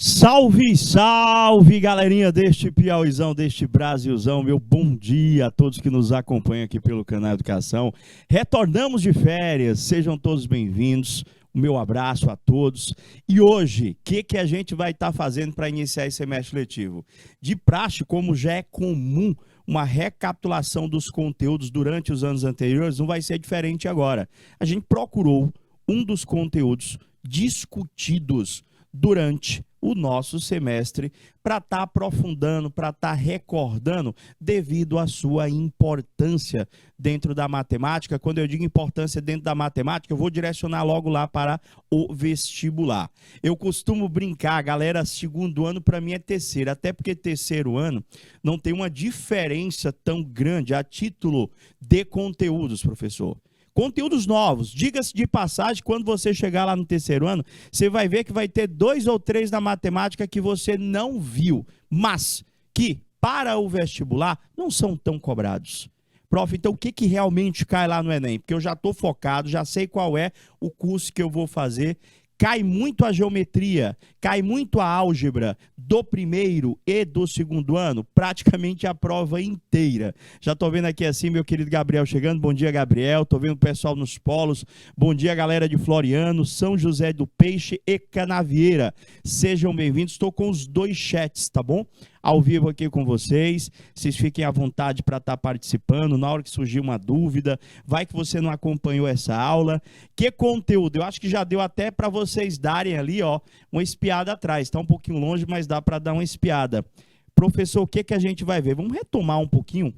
Salve, salve, galerinha deste Piauizão, deste Brasilzão, meu bom dia a todos que nos acompanham aqui pelo canal Educação. Retornamos de férias, sejam todos bem-vindos, o meu abraço a todos. E hoje, o que a gente vai estar fazendo para iniciar esse semestre letivo? De praxe, como já é comum, uma recapitulação dos conteúdos durante os anos anteriores, não vai ser diferente agora. A gente procurou um dos conteúdos discutidos durante o nosso semestre para estar aprofundando, para estar recordando devido à sua importância dentro da matemática. Quando eu digo importância dentro da matemática, eu vou direcionar logo lá para o vestibular. Eu costumo brincar, galera, segundo ano para mim é terceiro, até porque terceiro ano não tem uma diferença tão grande a título de conteúdos, professor. Conteúdos novos, diga-se de passagem, quando você chegar lá no terceiro ano, você vai ver que vai ter 2 ou 3 na matemática que você não viu, mas que para o vestibular não são tão cobrados. Prof, então o que realmente cai lá no Enem? Porque eu já estou focado, já sei qual é o curso que eu vou fazer. Cai muito a geometria, cai muito a álgebra do primeiro e do segundo ano, praticamente a prova inteira. Já estou vendo aqui assim meu querido Gabriel chegando, bom dia Gabriel, estou vendo o pessoal nos polos, bom dia galera de Floriano, São José do Peixe e Canavieira. Sejam bem-vindos, estou com os 2 chats, tá bom? Ao vivo aqui com vocês, vocês fiquem à vontade para estar participando, na hora que surgir uma dúvida, vai que você não acompanhou essa aula, que conteúdo, eu acho que já deu até para vocês darem ali, ó, uma espiada atrás, está um pouquinho longe, mas dá para dar uma espiada. Professor, o que a gente vai ver? Vamos retomar um pouquinho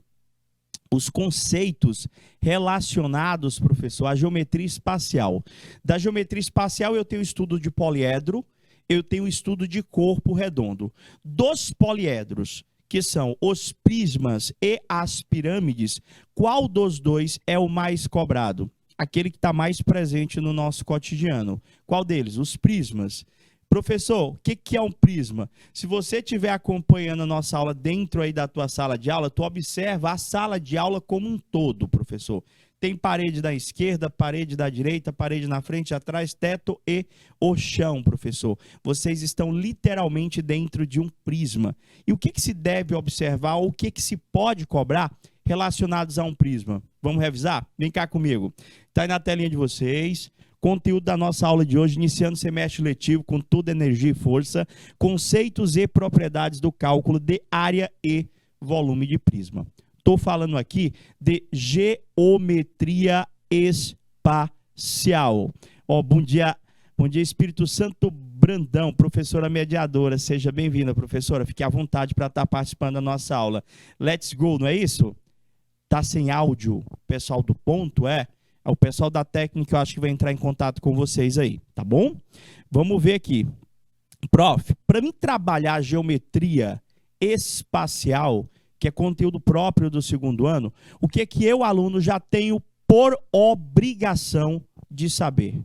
os conceitos relacionados, professor, à geometria espacial. Da geometria espacial eu tenho o estudo de poliedro, eu tenho o estudo de corpo redondo. Dos poliedros, que são os prismas e as pirâmides, qual dos dois é o mais cobrado? Aquele que está mais presente no nosso cotidiano. Qual deles? Os prismas. Professor, o que é um prisma? Se você estiver acompanhando a nossa aula dentro aí da tua sala de aula, tu observa a sala de aula como um todo, professor. Tem parede da esquerda, parede da direita, parede na frente, atrás, teto e o chão, professor. Vocês estão literalmente dentro de um prisma. E o que se deve observar, ou o que se pode cobrar relacionados a um prisma? Vamos revisar? Vem cá comigo. Está aí na telinha de vocês. Conteúdo da nossa aula de hoje, iniciando o semestre letivo com toda energia e força, conceitos e propriedades do cálculo de área e volume de prisma. Estou falando aqui de geometria espacial. Ó, bom dia Espírito Santo Brandão, professora mediadora. Seja bem-vinda, professora. Fique à vontade para estar participando da nossa aula. Let's go, não é isso? Tá sem áudio, pessoal do ponto, é? O pessoal da técnica eu acho que vai entrar em contato com vocês aí, tá bom? Vamos ver aqui. Prof, para mim trabalhar geometria espacial, que é conteúdo próprio do segundo ano, o que eu, aluno, já tenho por obrigação de saber?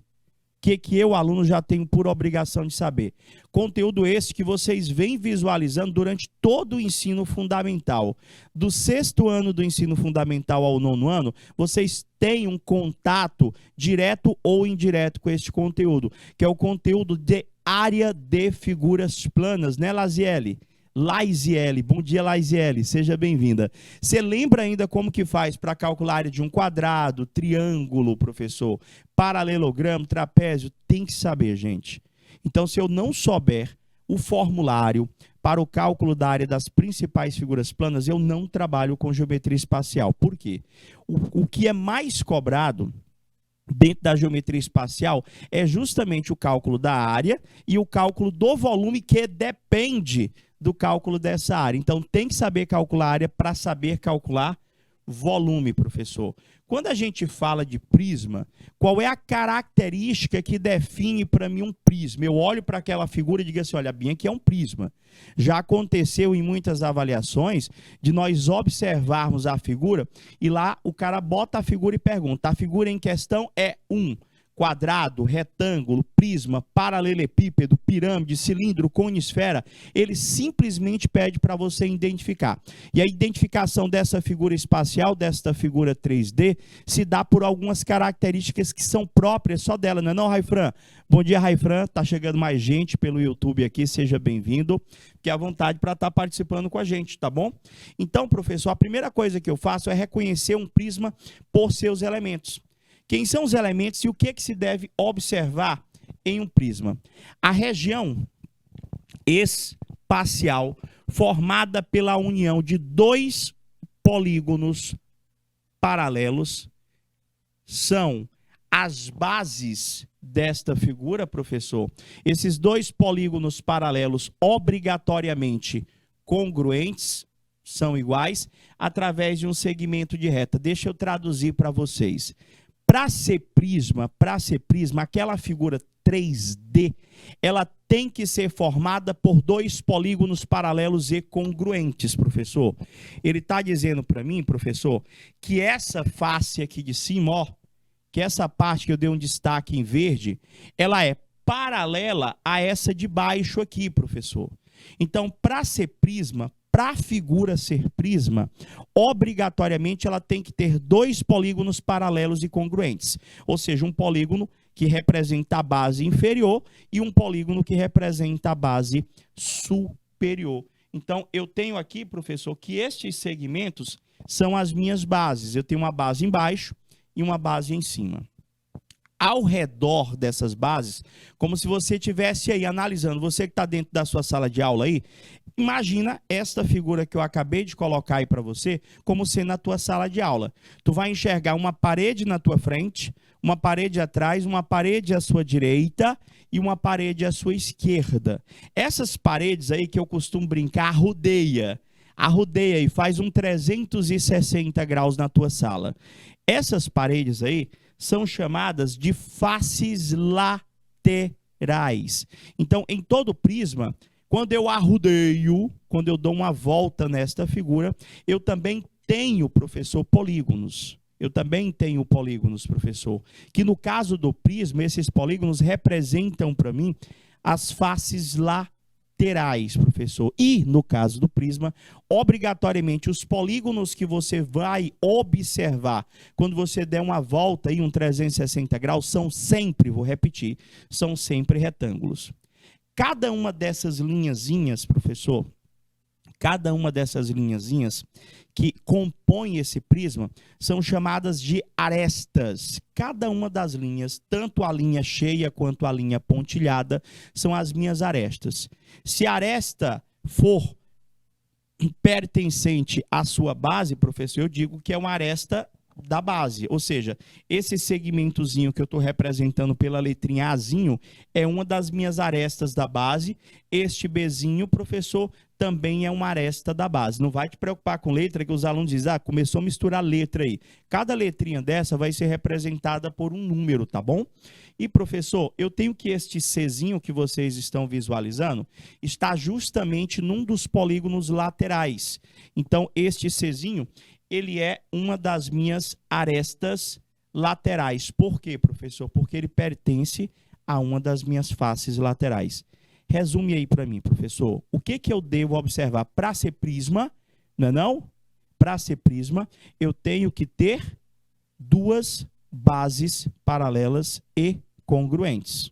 O que eu, aluno, já tenho por obrigação de saber? Conteúdo esse que vocês vêm visualizando durante todo o ensino fundamental. Do 6º ano do ensino fundamental ao 9º ano, vocês têm um contato direto ou indireto com este conteúdo, que é o conteúdo de área de figuras planas, né, Laziele? Laisiele, bom dia Laisiele, seja bem-vinda. Você lembra ainda como que faz para calcular a área de um quadrado, triângulo, professor, paralelogramo, trapézio? Tem que saber, gente. Então, se eu não souber o formulário para o cálculo da área das principais figuras planas, eu não trabalho com geometria espacial. Por quê? O que é mais cobrado dentro da geometria espacial é justamente o cálculo da área e o cálculo do volume, que depende do cálculo dessa área. Então, tem que saber calcular área para saber calcular volume, professor. Quando a gente fala de prisma, qual é a característica que define para mim um prisma? Eu olho para aquela figura e digo assim, olha, bem, aqui é um prisma. Já aconteceu em muitas avaliações de nós observarmos a figura e lá o cara bota a figura e pergunta, a figura em questão é 1. quadrado, retângulo, prisma, paralelepípedo, pirâmide, cilindro, cone, esfera, ele simplesmente pede para você identificar. E a identificação dessa figura espacial, desta figura 3D, se dá por algumas características que são próprias só dela, não é não, Raifran? Bom dia, Raifran, tá chegando mais gente pelo YouTube aqui, seja bem-vindo, fique à vontade para estar participando com a gente, tá bom? Então, professor, a primeira coisa que eu faço é reconhecer um prisma por seus elementos. Quem são os elementos e o que se deve observar em um prisma? A região espacial formada pela união de dois polígonos paralelos são as bases desta figura, professor. Esses dois polígonos paralelos obrigatoriamente congruentes, são iguais, através de um segmento de reta. Deixa eu traduzir para vocês. Para ser prisma, aquela figura 3D, ela tem que ser formada por dois polígonos paralelos e congruentes, professor. Ele está dizendo para mim, professor, que essa face aqui de cima, ó, que essa parte que eu dei um destaque em verde, ela é paralela a essa de baixo aqui, professor. Então, para ser prisma, para a figura ser prisma, obrigatoriamente ela tem que ter dois polígonos paralelos e congruentes. Ou seja, um polígono que representa a base inferior e um polígono que representa a base superior. Então, eu tenho aqui, professor, que estes segmentos são as minhas bases. Eu tenho uma base embaixo e uma base em cima. Ao redor dessas bases, como se você estivesse aí analisando, você que está dentro da sua sala de aula aí, imagina esta figura que eu acabei de colocar aí para você, como sendo a tua sala de aula. Tu vai enxergar uma parede na tua frente, uma parede atrás, uma parede à sua direita e uma parede à sua esquerda. Essas paredes aí que eu costumo brincar, arrodeia e faz um 360 graus na tua sala. Essas paredes aí são chamadas de faces laterais. Então, em todo prisma, quando eu arrodeio, quando eu dou uma volta nesta figura, eu também tenho, professor, polígonos. Eu também tenho polígonos, professor. Que no caso do prisma, esses polígonos representam para mim as faces laterais, professor. E, no caso do prisma, obrigatoriamente, os polígonos que você vai observar quando você der uma volta em um 360 graus são sempre, vou repetir, são sempre retângulos. Cada uma dessas linhazinhas, professor, cada uma dessas linhazinhas que compõem esse prisma são chamadas de arestas. Cada uma das linhas, tanto a linha cheia quanto a linha pontilhada, são as minhas arestas. Se a aresta for pertencente à sua base, professor, eu digo que é uma aresta da base, ou seja, esse segmentozinho que eu estou representando pela letrinha Azinho é uma das minhas arestas da base. Este Bzinho, professor, também é uma aresta da base. Não vai te preocupar com letra, que os alunos dizem, ah, começou a misturar letra aí. Cada letrinha dessa vai ser representada por um número, tá bom? E, professor, eu tenho que este Czinho que vocês estão visualizando está justamente num dos polígonos laterais. Então, este Czinho, ele é uma das minhas arestas laterais. Por quê, professor? Porque ele pertence a uma das minhas faces laterais. Resume aí para mim, professor. O que eu devo observar para ser prisma? Não é não? Para ser prisma, eu tenho que ter duas bases paralelas e congruentes.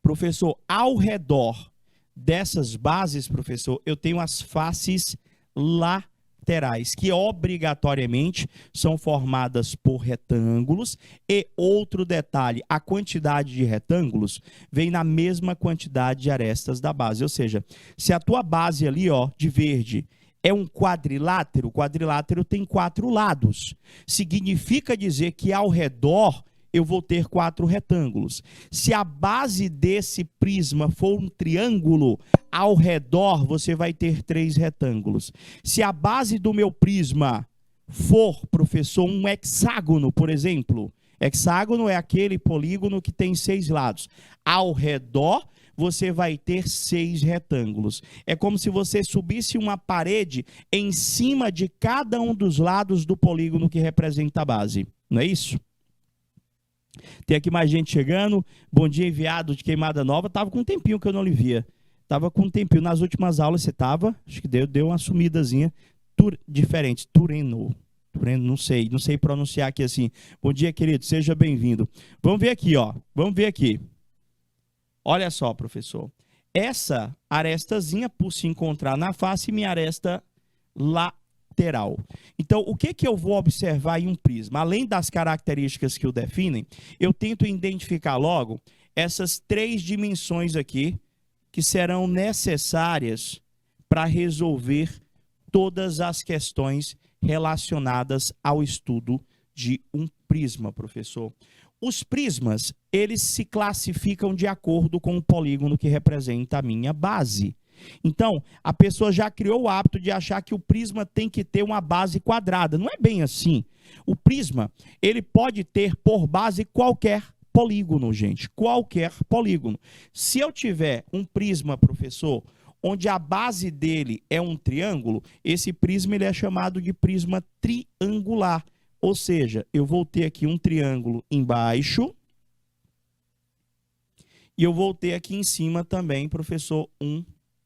Professor, ao redor dessas bases, professor, eu tenho as faces laterais, que obrigatoriamente são formadas por retângulos. E outro detalhe, a quantidade de retângulos vem na mesma quantidade de arestas da base. Ou seja, se a tua base ali, ó, de verde, é um quadrilátero, o quadrilátero tem 4 lados. Significa dizer que ao redor eu vou ter 4 retângulos. Se a base desse prisma for um triângulo, ao redor você vai ter 3 retângulos. Se a base do meu prisma for, professor, um hexágono, por exemplo, hexágono é aquele polígono que tem 6 lados. Ao redor você vai ter 6 retângulos. É como se você subisse uma parede em cima de cada um dos lados do polígono que representa a base. Não é isso? Tem aqui mais gente chegando. Bom dia, enviado de Queimada Nova. Tava com um tempinho que eu não lhe via. Tava com um tempinho. Nas últimas aulas você tava, acho que deu uma sumidazinha diferente. Tureno, não sei pronunciar aqui assim. Bom dia, querido, seja bem-vindo. Vamos ver aqui, ó. Vamos ver aqui. Olha só, professor. Essa arestazinha, por se encontrar na face, minha aresta lateral. Então, o que eu vou observar em um prisma? Além das características que o definem, eu tento identificar logo essas 3 dimensões aqui que serão necessárias para resolver todas as questões relacionadas ao estudo de um prisma, professor. Os prismas, eles se classificam de acordo com o polígono que representa a minha base. Então, a pessoa já criou o hábito de achar que o prisma tem que ter uma base quadrada. Não é bem assim. O prisma, ele pode ter por base qualquer polígono, gente. Qualquer polígono. Se eu tiver um prisma, professor, onde a base dele é um triângulo, esse prisma ele é chamado de prisma triangular. Ou seja, eu vou ter aqui um triângulo embaixo e eu vou ter aqui em cima também, professor, um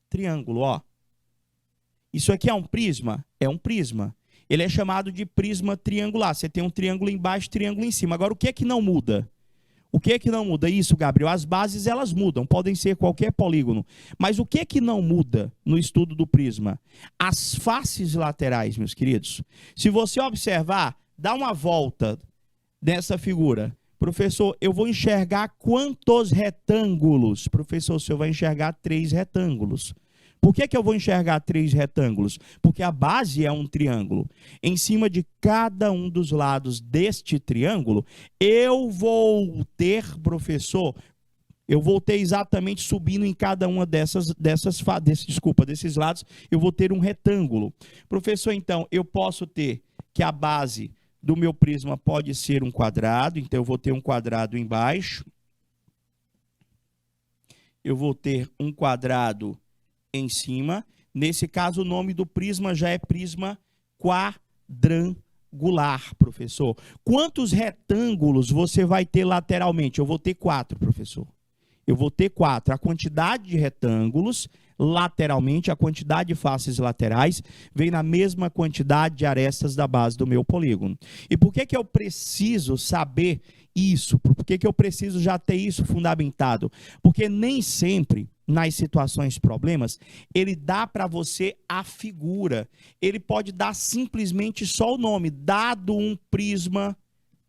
triângulo, ó. Isso aqui é um prisma? É um prisma. Ele é chamado de prisma triangular. Você tem um triângulo embaixo e triângulo em cima. Agora, o que é que não muda? O que é que não muda? Isso, Gabriel, as bases elas mudam, podem ser qualquer polígono. Mas o que é que não muda no estudo do prisma? As faces laterais, meus queridos. Se você observar, dá uma volta nessa figura. Professor, eu vou enxergar quantos retângulos? Professor, o senhor vai enxergar 3 retângulos. Por que eu vou enxergar 3 retângulos? Porque a base é um triângulo. Em cima de cada um dos lados deste triângulo, eu vou ter, professor, eu vou ter exatamente subindo em cada uma desses lados, eu vou ter um retângulo. Professor, então, eu posso ter que a base do meu prisma pode ser um quadrado, então eu vou ter um quadrado embaixo. Eu vou ter um quadrado em cima. Nesse caso, o nome do prisma já é prisma quadrangular, professor. Quantos retângulos você vai ter lateralmente? Eu vou ter 4, professor. Eu vou ter 4. A quantidade de retângulos lateralmente, a quantidade de faces laterais, vem na mesma quantidade de arestas da base do meu polígono. E por que eu preciso saber isso? Por que eu preciso já ter isso fundamentado? Porque nem sempre, nas situações problemas, ele dá para você a figura. Ele pode dar simplesmente só o nome, dado um prisma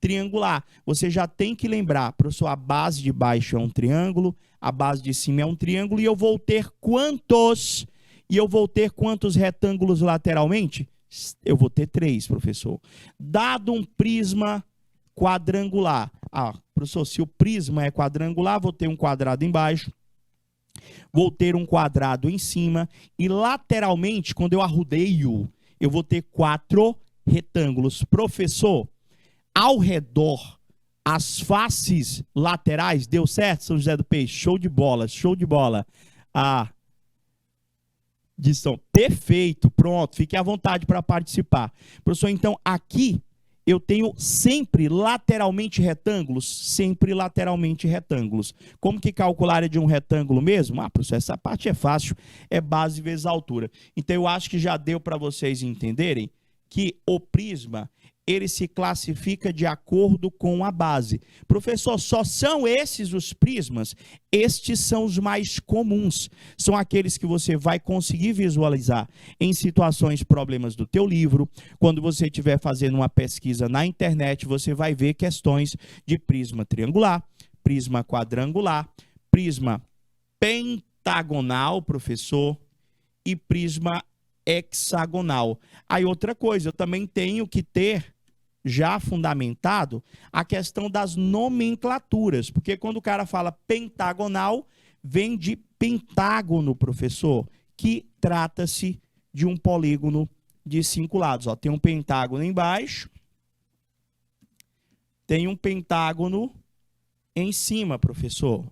triangular. Você já tem que lembrar, professor, a base de baixo é um triângulo, a base de cima é um triângulo, e eu vou ter quantos? E eu vou ter quantos retângulos lateralmente? Eu vou ter 3, professor. Dado um prisma quadrangular. Professor, se o prisma é quadrangular, vou ter um quadrado embaixo, vou ter um quadrado em cima, e lateralmente, quando eu arrodeio, eu vou ter 4 retângulos. Professor, ao redor, as faces laterais, deu certo, São José do Peixe? Show de bola, show de bola. Perfeito, pronto, fique à vontade para participar. Professor, então aqui eu tenho sempre lateralmente retângulos? Sempre lateralmente retângulos. Como que calcular a área de um retângulo mesmo? Professor, essa parte é fácil, é base vezes altura. Então eu acho que já deu para vocês entenderem que o prisma, ele se classifica de acordo com a base. Professor, só são esses os prismas? Estes são os mais comuns. São aqueles que você vai conseguir visualizar em situações, problemas do teu livro. Quando você estiver fazendo uma pesquisa na internet, você vai ver questões de prisma triangular, prisma quadrangular, prisma pentagonal, professor, e prisma hexagonal. Aí outra coisa, eu também tenho que ter já fundamentado a questão das nomenclaturas, porque quando o cara fala pentagonal, vem de pentágono, professor, que trata-se de um polígono de 5 lados. Tem um pentágono embaixo, tem um pentágono em cima, professor.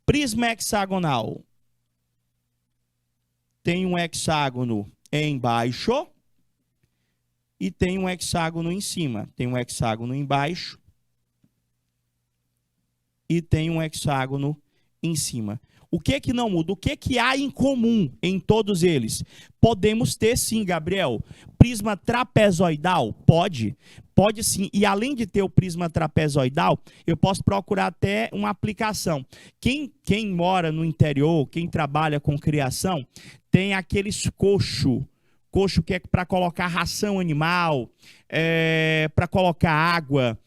Prisma hexagonal, tem um hexágono embaixo e tem um hexágono em cima. Tem um hexágono embaixo e tem um hexágono em cima. O que que não muda? O que que há em comum em todos eles? Podemos ter sim, Gabriel. Prisma trapezoidal? Pode. Pode sim. E além de ter o prisma trapezoidal, eu posso procurar até uma aplicação. Quem mora no interior, quem trabalha com criação, tem aqueles coxo que é para colocar ração animal, para colocar água.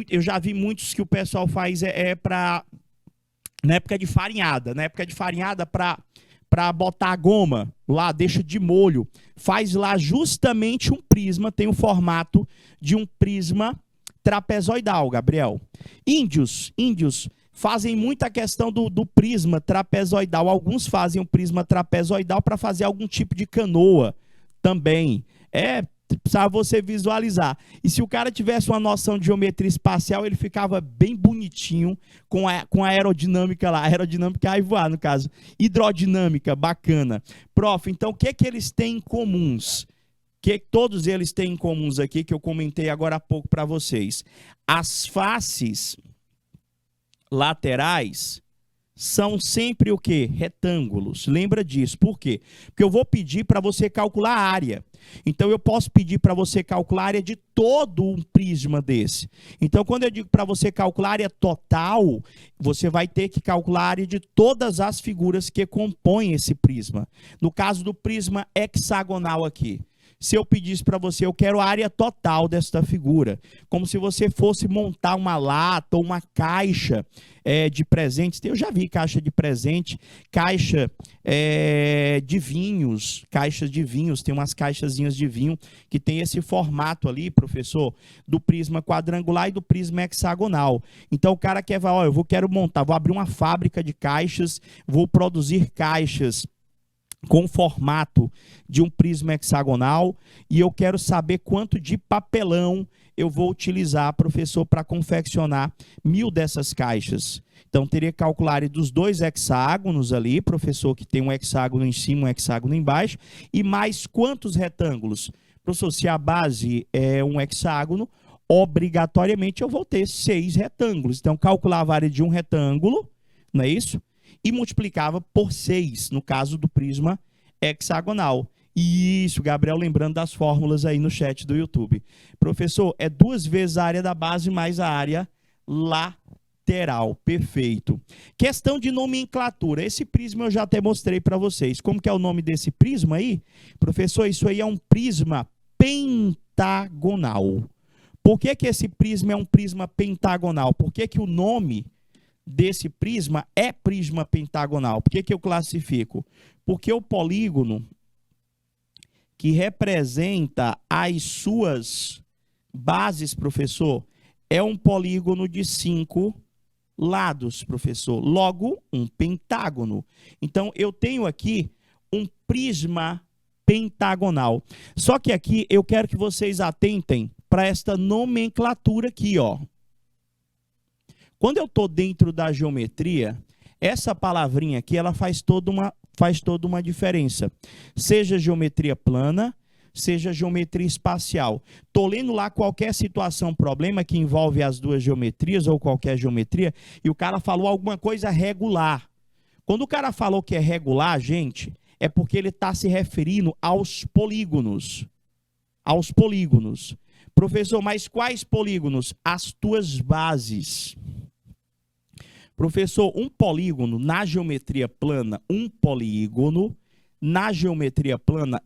Eu já vi muitos que o pessoal faz para na época de farinhada, para botar a goma lá, deixa de molho, faz lá justamente um prisma, tem o formato de um prisma trapezoidal, Gabriel. Índios fazem muita questão do prisma trapezoidal. Alguns fazem o prisma trapezoidal para fazer algum tipo de canoa também. Precisava você visualizar. E se o cara tivesse uma noção de geometria espacial, ele ficava bem bonitinho com a aerodinâmica lá. Aerodinâmica é voar, no caso. Hidrodinâmica, bacana. Prof, então o que que eles têm em comuns? O que todos eles têm em comuns aqui, que eu comentei agora há pouco para vocês? As faces laterais são sempre o quê? Retângulos. Lembra disso. Por quê? Porque eu vou pedir para você calcular a área. Então, eu posso pedir para você calcular a área de todo um prisma desse. Então, quando eu digo para você calcular a área total, você vai ter que calcular a área de todas as figuras que compõem esse prisma. No caso do prisma hexagonal aqui, se eu pedisse para você, eu quero a área total desta figura, como se você fosse montar uma lata ou uma caixa de presentes. Eu já vi caixa de presente, caixa de vinhos, tem umas caixazinhas de vinho que tem esse formato ali, professor, do prisma quadrangular e do prisma hexagonal. Então o cara quer, eu quero montar, vou abrir uma fábrica de caixas, vou produzir caixas com o formato de um prisma hexagonal e eu quero saber quanto de papelão eu vou utilizar, professor, para confeccionar 1000 dessas caixas. Então, teria que calcular a área dos dois hexágonos ali, professor, que tem um hexágono em cima e um hexágono embaixo, e mais quantos retângulos? Professor, se a base é um hexágono, obrigatoriamente eu vou ter 6 retângulos. Então, calculava a área de um retângulo, não é isso? E multiplicava por 6, no caso do prisma hexagonal. Isso, Gabriel, lembrando das fórmulas aí no chat do YouTube. Professor, é 2 vezes a área da base mais a área lateral. Perfeito. Questão de nomenclatura. Esse prisma eu já até mostrei para vocês. Como que é o nome desse prisma aí? Professor, isso aí é um prisma pentagonal. Por que que esse prisma é um prisma pentagonal? Por que que o nome desse prisma é prisma pentagonal? Por que que eu classifico? Porque o polígono que representa as suas bases, professor, é um polígono de 5 lados, professor. Logo, um pentágono. Então, eu tenho aqui um prisma pentagonal. Só que aqui eu quero que vocês atentem para esta nomenclatura aqui, ó. Quando eu estou dentro da geometria, essa palavrinha aqui, ela faz toda uma diferença. Seja geometria plana, seja geometria espacial. Estou lendo lá qualquer situação, problema que envolve as duas geometrias ou qualquer geometria, e o cara falou alguma coisa regular. Quando o cara falou que é regular, gente, é porque ele está se referindo aos polígonos. Aos polígonos. Professor, mas quais polígonos? As tuas bases. Professor, um polígono na geometria plana,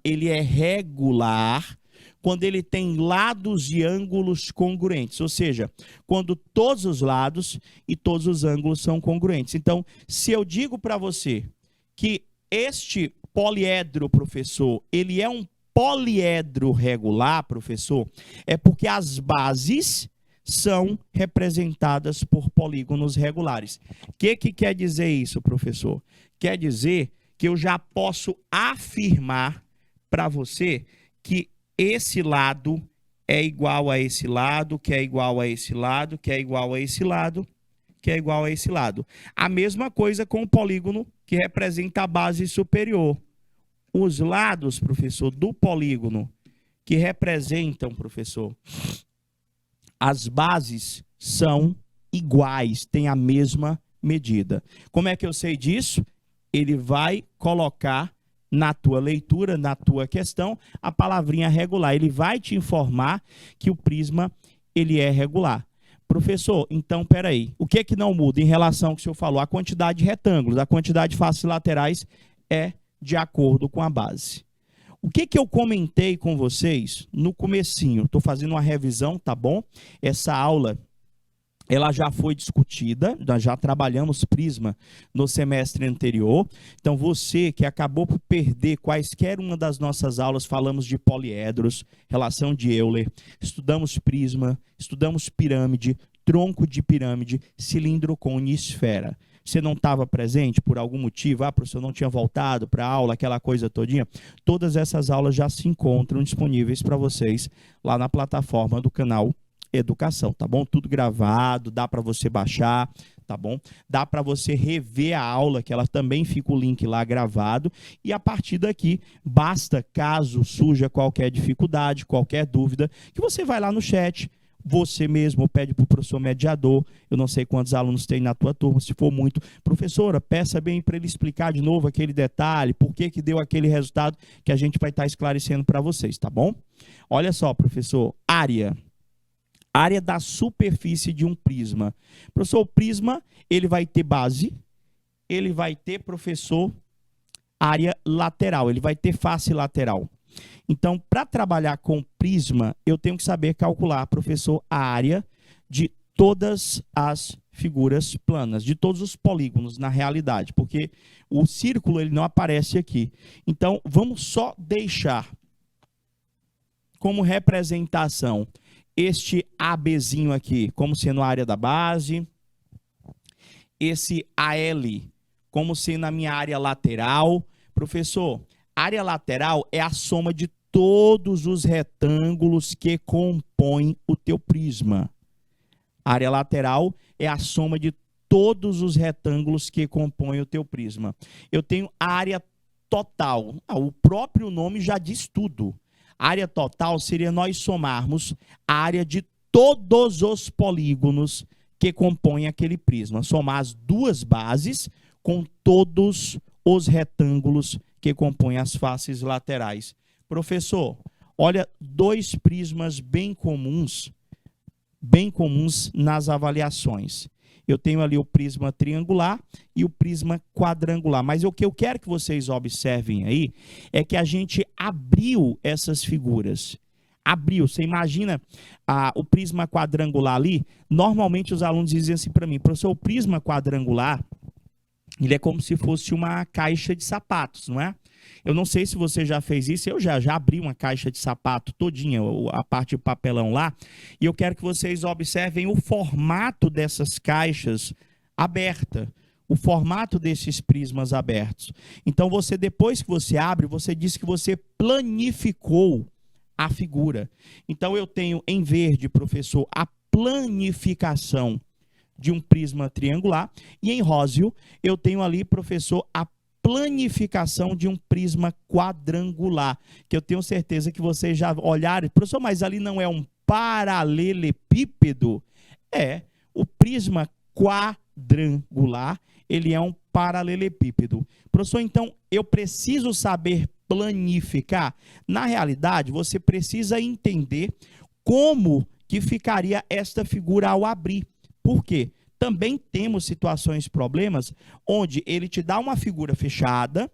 ele é regular quando ele tem lados e ângulos congruentes, ou seja, quando todos os lados e todos os ângulos são congruentes. Então, se eu digo para você que este poliedro, professor, ele é um poliedro regular, professor, é porque as bases são representadas por polígonos regulares. O que quer dizer isso, professor? Quer dizer que eu já posso afirmar para você que esse lado é igual a esse lado, que é igual a esse lado, que é igual a esse lado, que é igual a esse lado. A mesma coisa com o polígono que representa a base superior. Os lados, professor, do polígono que representam, professor, as bases são iguais, têm a mesma medida. Como é que eu sei disso? Ele vai colocar na tua leitura, na tua questão, a palavrinha regular. Ele vai te informar que o prisma ele é regular. Professor, então, peraí, o que é que não muda em relação ao que o senhor falou? A quantidade de retângulos, a quantidade de faces laterais é de acordo com a base. O que que eu comentei com vocês no comecinho? Estou fazendo uma revisão, tá bom? Essa aula, ela já foi discutida, nós já trabalhamos prisma no semestre anterior. Então, você que acabou por perder quaisquer uma das nossas aulas, falamos de poliedros, relação de Euler, estudamos prisma, estudamos pirâmide, tronco de pirâmide, cilindro, cone e esfera. Você não estava presente por algum motivo, professor, não tinha voltado para a aula, aquela coisa todinha. Todas essas aulas já se encontram disponíveis para vocês lá na plataforma do canal Educação, tá bom? Tudo gravado, dá para você baixar, tá bom? Dá para você rever a aula, que ela também fica o link lá gravado, e a partir daqui, basta, caso surja qualquer dificuldade, qualquer dúvida, que você vai lá no chat, você mesmo pede para o professor mediador, eu não sei quantos alunos tem na tua turma, se for muito, professora, peça bem para ele explicar de novo aquele detalhe, por que que deu aquele resultado, que a gente vai estar esclarecendo para vocês, tá bom? Olha só, professor, área da superfície de um prisma. Professor, o prisma, ele vai ter base, ele vai ter, professor, área lateral, ele vai ter face lateral. Então, para trabalhar com prisma, eu tenho que saber calcular, professor, a área de todas as figuras planas, de todos os polígonos, na realidade, porque o círculo ele não aparece aqui. Então, vamos só deixar como representação este ABzinho aqui, como sendo a área da base, esse AL, como sendo a minha área lateral. Professor, área lateral é a soma de todos os retângulos que compõem o teu prisma. Área lateral é a soma de todos os retângulos que compõem o teu prisma. Eu tenho área total. O próprio nome já diz tudo. Área total seria nós somarmos a área de todos os polígonos que compõem aquele prisma. Somar as duas bases com todos os retângulos que compõem as faces laterais. Professor, olha, dois prismas bem comuns nas avaliações. Eu tenho ali o prisma triangular e o prisma quadrangular. Mas o que eu quero que vocês observem aí é que a gente abriu essas figuras. Abriu. Você imagina o prisma quadrangular ali? Normalmente os alunos dizem assim para mim, professor, o prisma quadrangular, ele é como se fosse uma caixa de sapatos, não é? Eu não sei se você já fez isso, eu já abri uma caixa de sapato todinha, a parte de papelão lá, e eu quero que vocês observem o formato dessas caixas abertas, o formato desses prismas abertos. Então, depois que você abre, você diz que você planificou a figura. Então, eu tenho em verde, professor, a planificação de um prisma triangular, e em róseo, eu tenho ali, professor, a planificação de um prisma quadrangular, que eu tenho certeza que vocês já olharam. Professor, mas ali não é um paralelepípedo? É, o prisma quadrangular, ele é um paralelepípedo. Professor, então, eu preciso saber planificar? Na realidade, você precisa entender como que ficaria esta figura ao abrir. Por quê? Também temos situações, problemas, onde ele te dá uma figura fechada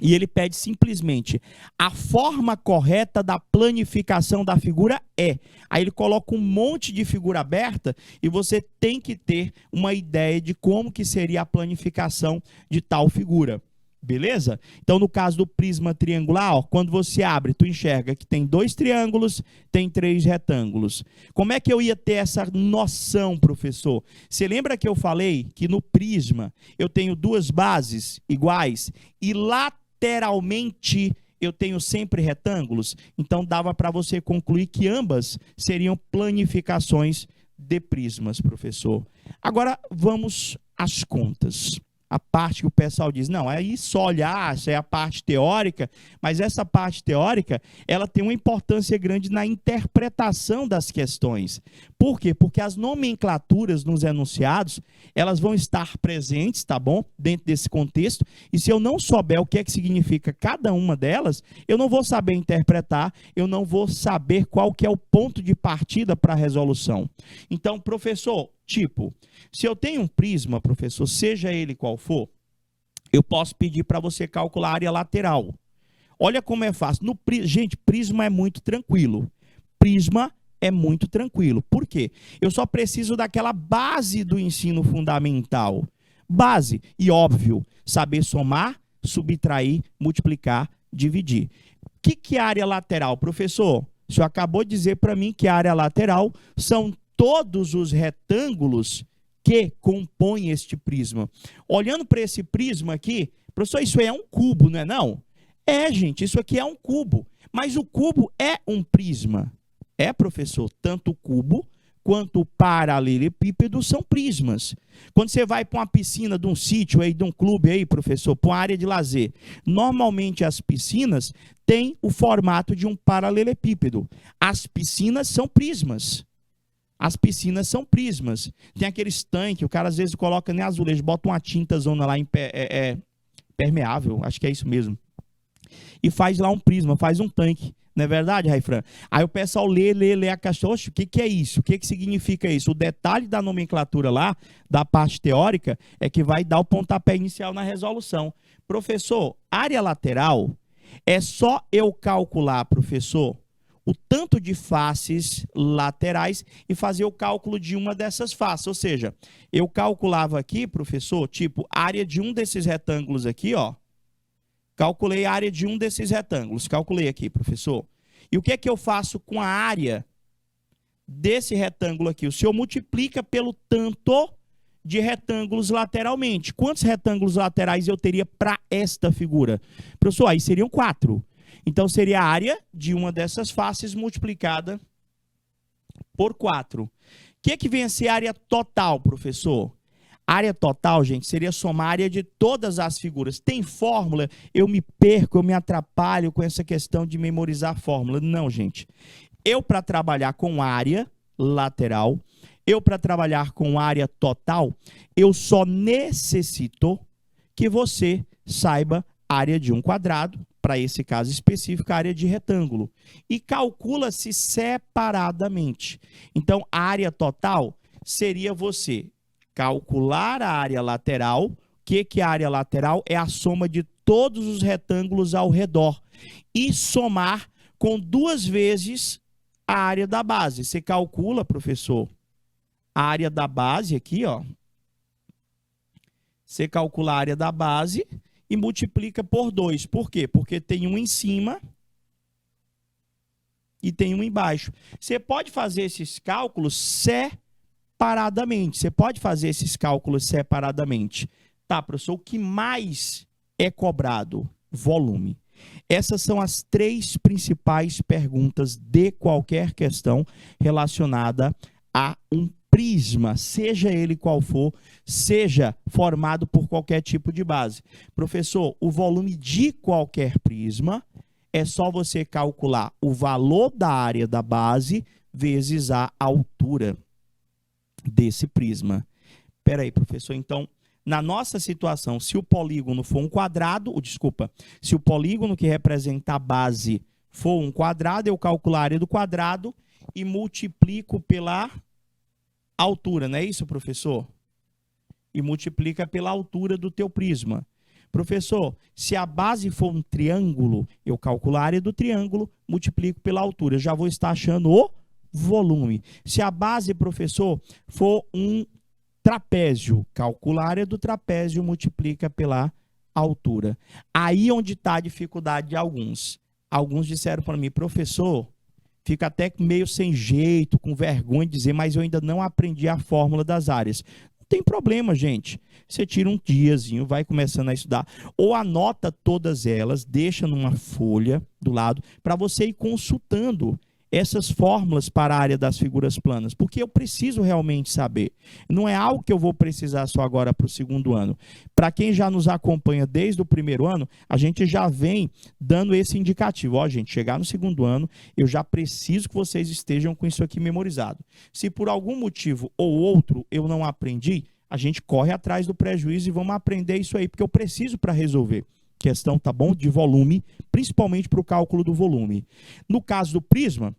e ele pede simplesmente a forma correta da planificação da figura é. Aí ele coloca um monte de figura aberta e você tem que ter uma ideia de como que seria a planificação de tal figura. Beleza? Então, no caso do prisma triangular, quando você abre, tu enxerga que tem dois triângulos, tem três retângulos. Como é que eu ia ter essa noção, professor? Você lembra que eu falei que no prisma eu tenho duas bases iguais e lateralmente eu tenho sempre retângulos? Então, dava para você concluir que ambas seriam planificações de prismas, professor. Agora, vamos às contas. a parte que o pessoal diz, não, aí só olhar, isso é a parte teórica, mas essa parte teórica, ela tem uma importância grande na interpretação das questões. Por quê? Porque as nomenclaturas nos enunciados, elas vão estar presentes, tá bom? Dentro desse contexto, e se eu não souber o que é que significa cada uma delas, eu não vou saber interpretar, eu não vou saber qual que é o ponto de partida para a resolução. Então, professor, tipo, se eu tenho um prisma, professor, seja ele qual for, eu posso pedir para você calcular a área lateral. Olha como é fácil. Gente, prisma é muito tranquilo. Prisma é muito tranquilo. Por quê? Eu só preciso daquela base do ensino fundamental. Base. E óbvio, saber somar, subtrair, multiplicar, dividir. O que é área lateral, professor? O senhor acabou de dizer para mim que a área lateral são todos os retângulos que compõem este prisma. Olhando para esse prisma aqui, professor, isso é um cubo, não é não? É, gente, isso aqui é um cubo. Mas o cubo é um prisma. É, professor, tanto o cubo quanto o paralelepípedo são prismas. Quando você vai para uma piscina de um sítio aí, de um clube aí, professor, para uma área de lazer, normalmente as piscinas têm o formato de um paralelepípedo. As piscinas são prismas. As piscinas são prismas. Tem aqueles tanques, o cara às vezes coloca nem azulejo, bota uma tinta zona lá permeável, acho que é isso mesmo. E faz lá um prisma, faz um tanque. Não é verdade, Raifran? Aí o pessoal lê a questão, oxe, o que é isso? O que significa isso? O detalhe da nomenclatura lá, da parte teórica, é que vai dar o pontapé inicial na resolução. Professor, área lateral é só eu calcular, professor, o tanto de faces laterais e fazer o cálculo de uma dessas faces. Ou seja, eu calculava aqui, professor, tipo, área de um desses retângulos aqui, ó. Calculei a área de um desses retângulos. Calculei aqui, professor. E o que é que eu faço com a área desse retângulo aqui? O senhor multiplica pelo tanto de retângulos lateralmente. Quantos retângulos laterais eu teria para esta figura? Professor, aí seriam 4. Então, seria a área de uma dessas faces multiplicada por 4. O que vem a ser a área total, professor? Área total, gente, seria somar a área de todas as figuras. Tem fórmula? Eu me perco, eu me atrapalho com essa questão de memorizar fórmula. Não, gente. Eu, para trabalhar com área lateral, eu, para trabalhar com área total, eu só necessito que você saiba área de um quadrado, para esse caso específico, a área de retângulo. E calcula-se separadamente. Então, a área total seria você calcular a área lateral. O que é a área lateral? É a soma de todos os retângulos ao redor. E somar com 2 vezes a área da base. Você calcula, professor, a área da base aqui, ó. Você calcula a área da base e multiplica por 2. Por quê? Porque tem um em cima e tem um embaixo. Você pode fazer esses cálculos separadamente. Você pode fazer esses cálculos separadamente. Tá, professor, o que mais é cobrado? Volume. Essas são as 3 principais perguntas de qualquer questão relacionada a um prisma, seja ele qual for, seja formado por qualquer tipo de base. Professor, o volume de qualquer prisma é só você calcular o valor da área da base vezes a altura desse prisma. Espera aí, professor, então, na nossa situação, se o polígono for um quadrado, se o polígono que representa a base for um quadrado, eu calculo a área do quadrado e multiplico pela altura, não é isso, professor? E multiplica pela altura do teu prisma. Professor, se a base for um triângulo, eu calculo a área do triângulo, multiplico pela altura. Eu já vou estar achando o volume. Se a base, professor, for um trapézio, calcula a área do trapézio, multiplica pela altura. Aí onde está a dificuldade de alguns. Alguns disseram para mim, professor, fica até meio sem jeito, com vergonha de dizer, mas eu ainda não aprendi a fórmula das áreas. Não tem problema, gente. Você tira um diazinho, vai começando a estudar, ou anota todas elas, deixa numa folha do lado, para você ir consultando essas fórmulas para a área das figuras planas? Porque eu preciso realmente saber. Não é algo que eu vou precisar só agora para o segundo ano. Para quem já nos acompanha desde o primeiro ano, a gente já vem dando esse indicativo. Ó, gente, chegar no segundo ano, eu já preciso que vocês estejam com isso aqui memorizado. Se por algum motivo ou outro eu não aprendi, a gente corre atrás do prejuízo e vamos aprender isso aí, porque eu preciso para resolver. Questão, tá bom? De volume, principalmente para o cálculo do volume. No caso do prisma,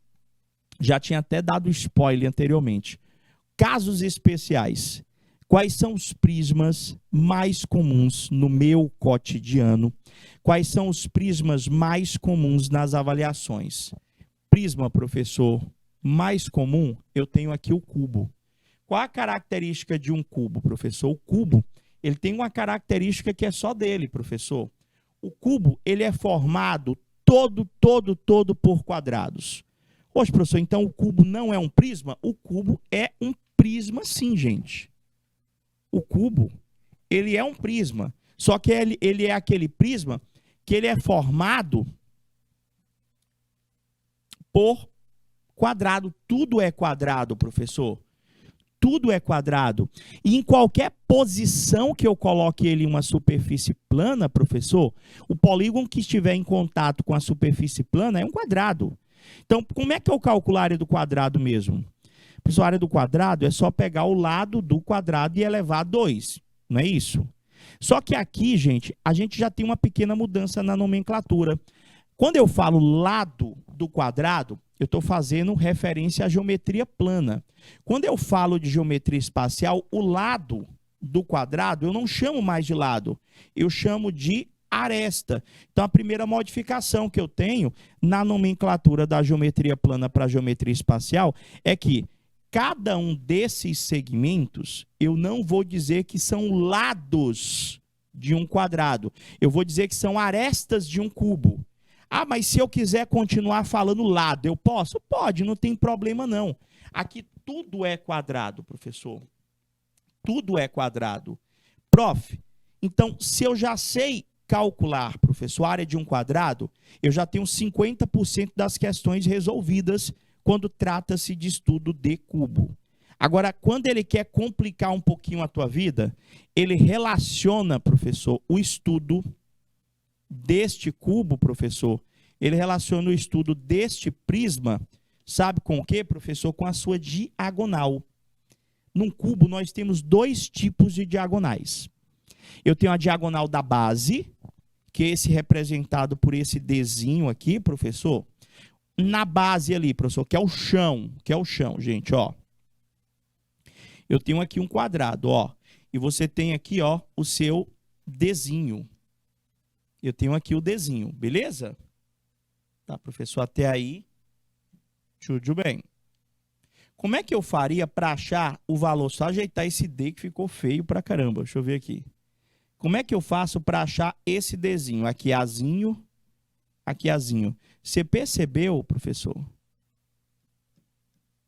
já tinha até dado spoiler anteriormente. Casos especiais. Quais são os prismas mais comuns no meu cotidiano? Quais são os prismas mais comuns nas avaliações? Prisma, professor, mais comum, eu tenho aqui o cubo. Qual a característica de um cubo, professor? O cubo, ele tem uma característica que é só dele, professor. O cubo, ele é formado todo por quadrados. Poxa, professor, então o cubo não é um prisma? O cubo é um prisma sim, gente. O cubo, ele é um prisma. Só que ele é aquele prisma que ele é formado por quadrado. Tudo é quadrado, professor. Tudo é quadrado. E em qualquer posição que eu coloque ele em uma superfície plana, professor, o polígono que estiver em contato com a superfície plana é um quadrado. Então, como é que eu calculo a área do quadrado mesmo? Professor, a área do quadrado é só pegar o lado do quadrado e elevar a 2. Não é isso? Só que aqui, gente, a gente já tem uma pequena mudança na nomenclatura. Quando eu falo lado do quadrado, eu estou fazendo referência à geometria plana. Quando eu falo de geometria espacial, o lado do quadrado eu não chamo mais de lado, eu chamo de aresta. Então, a primeira modificação que eu tenho na nomenclatura da geometria plana para a geometria espacial é que cada um desses segmentos, eu não vou dizer que são lados de um quadrado, eu vou dizer que são arestas de um cubo. Ah, mas se eu quiser continuar falando lado, eu posso? Pode, não tem problema não. Aqui tudo é quadrado, professor. Tudo é quadrado. Prof, então se eu já sei calcular, professor, a área de um quadrado, eu já tenho 50% das questões resolvidas quando trata-se de estudo de cubo. Agora, quando ele quer complicar um pouquinho a tua vida, ele relaciona, professor, o estudo deste cubo, professor, ele relaciona o estudo deste prisma, sabe com o quê, professor? Com a sua diagonal. Num cubo, nós temos dois tipos de diagonais. Eu tenho a diagonal da base, que é esse representado por esse Dzinho aqui, professor. Na base ali, professor, que é o chão, gente, ó. Eu tenho aqui um quadrado, ó. E você tem aqui, ó, o seu Dzinho. Eu tenho aqui o Dzinho, beleza? Tá, professor, até aí, tudo bem. Como é que eu faria para achar o valor? Só ajeitar esse D que ficou feio pra caramba. Deixa eu ver aqui. Como é que eu faço para achar esse Dzinho? Aqui Azinho, aqui Azinho. Você percebeu, professor,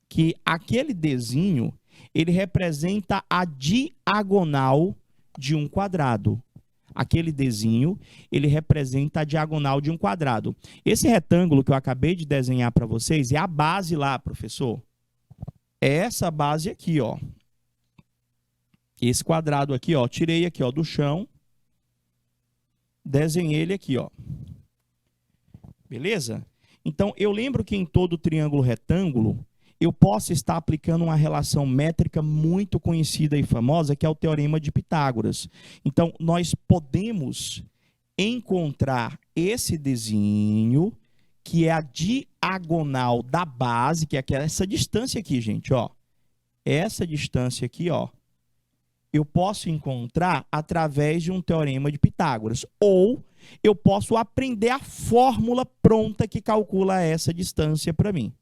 que aquele Dzinho, ele representa a diagonal de um quadrado. Aquele Dzinho, ele representa a diagonal de um quadrado. Esse retângulo que eu acabei de desenhar para vocês é a base lá, professor. É essa base aqui, ó. Esse quadrado aqui, ó. Tirei aqui, ó, do chão. Desenhei ele aqui, ó. Beleza? Então, eu lembro que em todo triângulo retângulo, eu posso estar aplicando uma relação métrica muito conhecida e famosa, que é o Teorema de Pitágoras. Então, nós podemos encontrar esse Dzinho, que é a diagonal da base, que é essa distância aqui, gente, ó. Essa distância aqui, ó. Eu posso encontrar através de um Teorema de Pitágoras. Ou eu posso aprender a fórmula pronta que calcula essa distância para mim.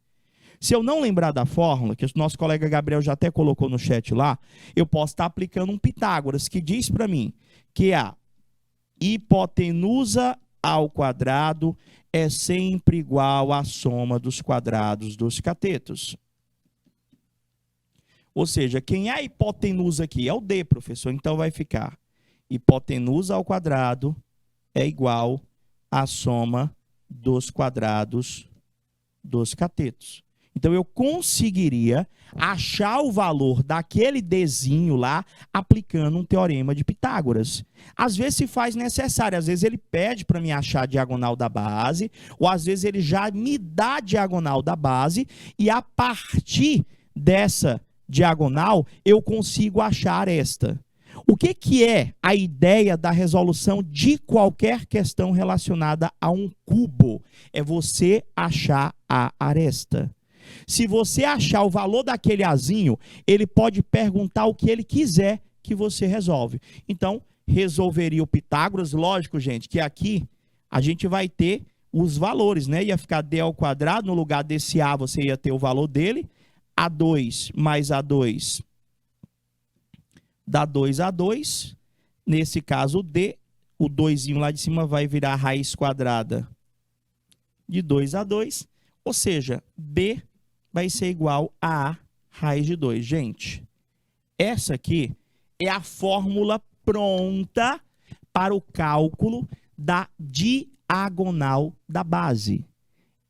Se eu não lembrar da fórmula, que o nosso colega Gabriel já até colocou no chat lá, eu posso estar aplicando um Pitágoras, que diz para mim que a hipotenusa ao quadrado é sempre igual à soma dos quadrados dos catetos. Ou seja, quem é a hipotenusa aqui? É o D, professor. Então vai ficar hipotenusa ao quadrado é igual à soma dos quadrados dos catetos. Então, eu conseguiria achar o valor daquele Dzinho lá aplicando um teorema de Pitágoras. Às vezes se faz necessário, às vezes ele pede para me achar a diagonal da base, ou às vezes ele já me dá a diagonal da base, e a partir dessa diagonal eu consigo achar esta. O que é a ideia da resolução de qualquer questão relacionada a um cubo? É você achar a aresta. Se você achar o valor daquele azinho, ele pode perguntar o que ele quiser que você resolve. Então, resolveria o Pitágoras. Lógico, gente, que aqui a gente vai ter os valores, né? Ia ficar d ao quadrado, no lugar desse a você ia ter o valor dele. A2 mais A2 dá 2A2. Nesse caso, o D, o 2zinho lá de cima vai virar a raiz quadrada de 2A2. Ou seja, B vai ser igual a A raiz de 2. Gente, essa aqui é a fórmula pronta para o cálculo da diagonal da base.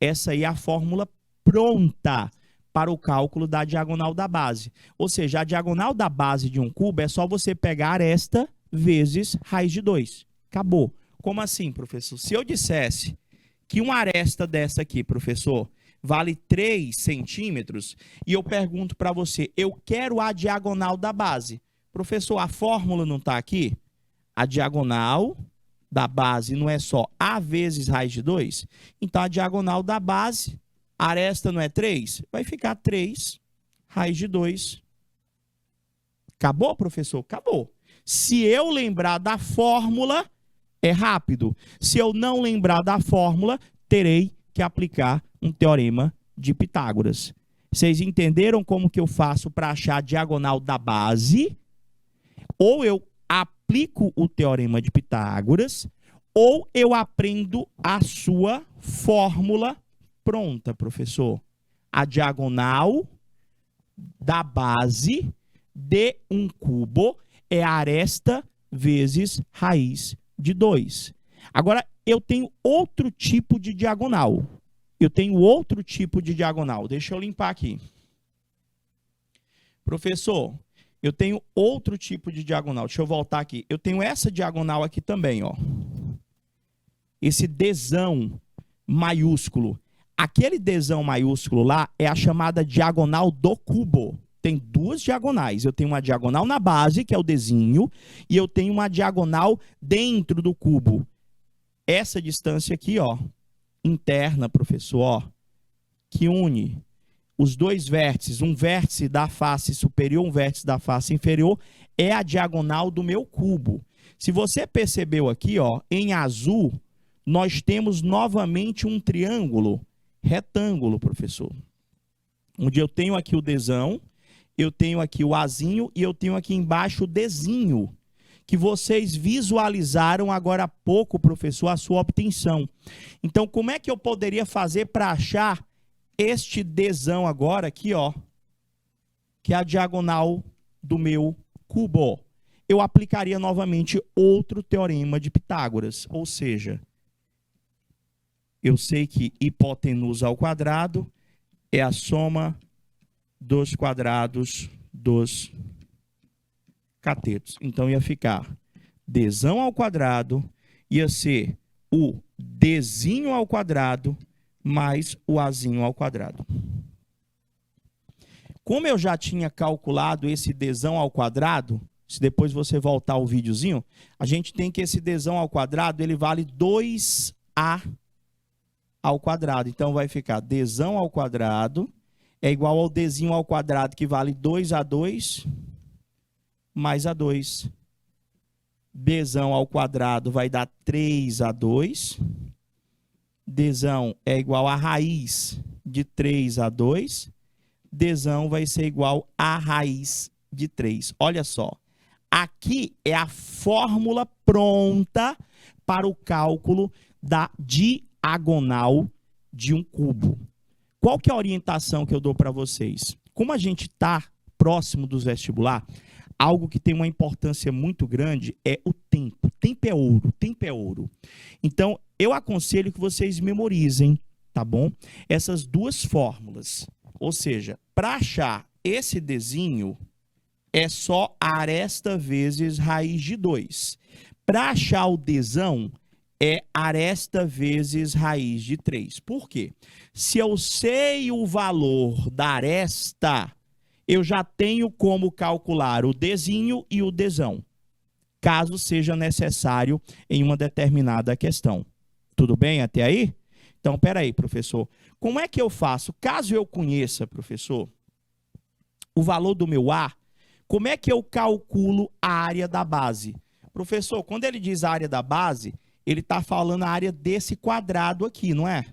Essa aí é a fórmula pronta para o cálculo da diagonal da base. Ou seja, a diagonal da base de um cubo é só você pegar aresta vezes raiz de 2. Acabou. Como assim, professor? Se eu dissesse que uma aresta dessa aqui, professor, vale 3 centímetros, e eu pergunto para você, eu quero a diagonal da base. Professor, a fórmula não está aqui? A diagonal da base não é só A vezes raiz de 2? Então, a diagonal da base, a aresta não é 3? Vai ficar 3 raiz de 2. Acabou, professor? Acabou. Se eu lembrar da fórmula, é rápido. Se eu não lembrar da fórmula, terei que aplicar um teorema de Pitágoras. Vocês entenderam como que eu faço para achar a diagonal da base? Ou eu aplico o teorema de Pitágoras, ou eu aprendo a sua fórmula pronta, professor. A diagonal da base de um cubo é a aresta vezes raiz de 2. Agora, eu tenho outro tipo de diagonal. Deixa eu limpar aqui. Professor, eu tenho outro tipo de diagonal. Deixa eu voltar aqui. Eu tenho essa diagonal aqui também, ó. Esse Dzão maiúsculo. Aquele Dzão maiúsculo lá é a chamada diagonal do cubo. Tem duas diagonais. Eu tenho uma diagonal na base, que é o Dzinho, e eu tenho uma diagonal dentro do cubo. Essa distância aqui, ó, interna, professor, ó, que une os dois vértices, um vértice da face superior, um vértice da face inferior, é a diagonal do meu cubo. Se você percebeu aqui, ó, em azul, nós temos novamente um triângulo retângulo, professor. Onde eu tenho aqui o Dzão, eu tenho aqui o Azinho e eu tenho aqui embaixo o Dzinho, que vocês visualizaram agora há pouco, professor, a sua obtenção. Então, como é que eu poderia fazer para achar este Dzão agora aqui, ó, que é a diagonal do meu cubo? Eu aplicaria novamente outro teorema de Pitágoras, ou seja, eu sei que hipotenusa ao quadrado é a soma dos quadrados dos catetos. Então, ia ficar Dzão ao quadrado, ia ser o Dzinho ao quadrado, mais o Azinho ao quadrado. Como eu já tinha calculado esse Dzão ao quadrado, se depois você voltar ao videozinho, a gente tem que esse Dzão ao quadrado, ele vale 2A ao quadrado. Então, vai ficar Dzão ao quadrado é igual ao Dzinho ao quadrado, que vale 2A2 mais A2. Dzão ao quadrado vai dar 3A2. Dzão é igual a raiz de 3A2. Dzão vai ser igual a raiz de 3. Olha só. Aqui é a fórmula pronta para o cálculo da diagonal de um cubo. Qual que é a orientação que eu dou para vocês? Como a gente está próximo dos vestibular, algo que tem uma importância muito grande é o tempo. Tempo é ouro, tempo é ouro. Então, eu aconselho que vocês memorizem tá bom? Essas duas fórmulas. Ou seja, para achar esse Dzinho, é só aresta vezes raiz de 2. Para achar o Dzão, é aresta vezes raiz de 3. Por quê? Se eu sei o valor da aresta, eu já tenho como calcular o Dzinho e o Dzão, caso seja necessário em uma determinada questão. Tudo bem até aí? Então, peraí, professor. Como é que eu faço? Caso eu conheça, professor, o valor do meu A, como é que eu calculo a área da base? Professor, quando ele diz a área da base, ele está falando a área desse quadrado aqui, não é?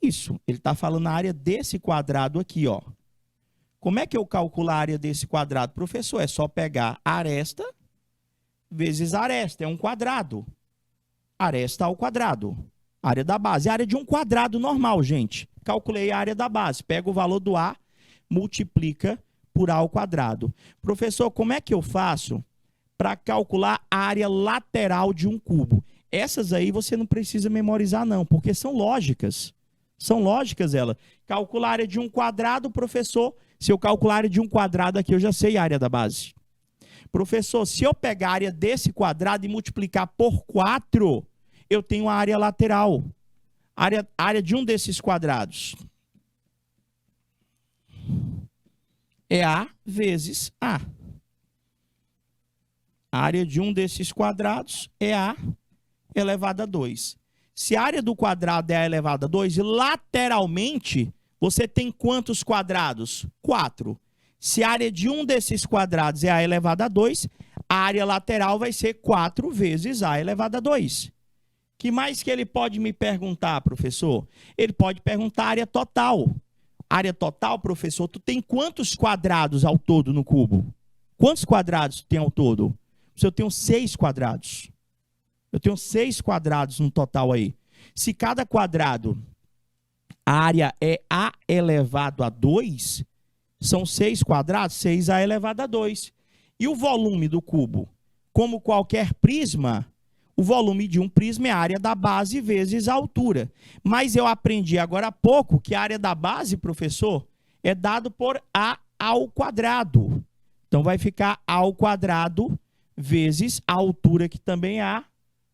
Isso, ele está falando a área desse quadrado aqui, ó. Como é que eu calculo a área desse quadrado? Professor, é só pegar aresta vezes aresta, é um quadrado. Aresta ao quadrado. Área da base, área de um quadrado normal, gente. Calculei a área da base, pega o valor do A, multiplica por A ao quadrado. Professor, como é que eu faço para calcular a área lateral de um cubo? Essas aí você não precisa memorizar não, porque são lógicas. São lógicas elas. Calcular a área de um quadrado, professor, se eu calcular a área de um quadrado aqui, eu já sei a área da base. Professor, se eu pegar a área desse quadrado e multiplicar por 4, eu tenho a área lateral. Área de um desses quadrados é A vezes A. A área de um desses quadrados é A elevado a 2. Se a área do quadrado é A elevado a 2, lateralmente, você tem quantos quadrados? 4. Se a área de um desses quadrados é A elevado a 2, a área lateral vai ser 4 vezes A elevado a 2. Que mais que ele pode me perguntar, professor? Ele pode perguntar a área total. Área total, professor, tu tem quantos quadrados ao todo no cubo? Quantos quadrados tu tem ao todo? Eu tenho 6 quadrados. Eu tenho 6 quadrados no total aí. Se cada quadrado, a área é A elevado a 2, são 6 quadrados, 6A elevado a 2. E o volume do cubo? Como qualquer prisma, o volume de um prisma é a área da base vezes a altura. Mas eu aprendi agora há pouco que a área da base, professor, é dado por A ao quadrado. Então vai ficar A ao quadrado vezes a altura, que também é A.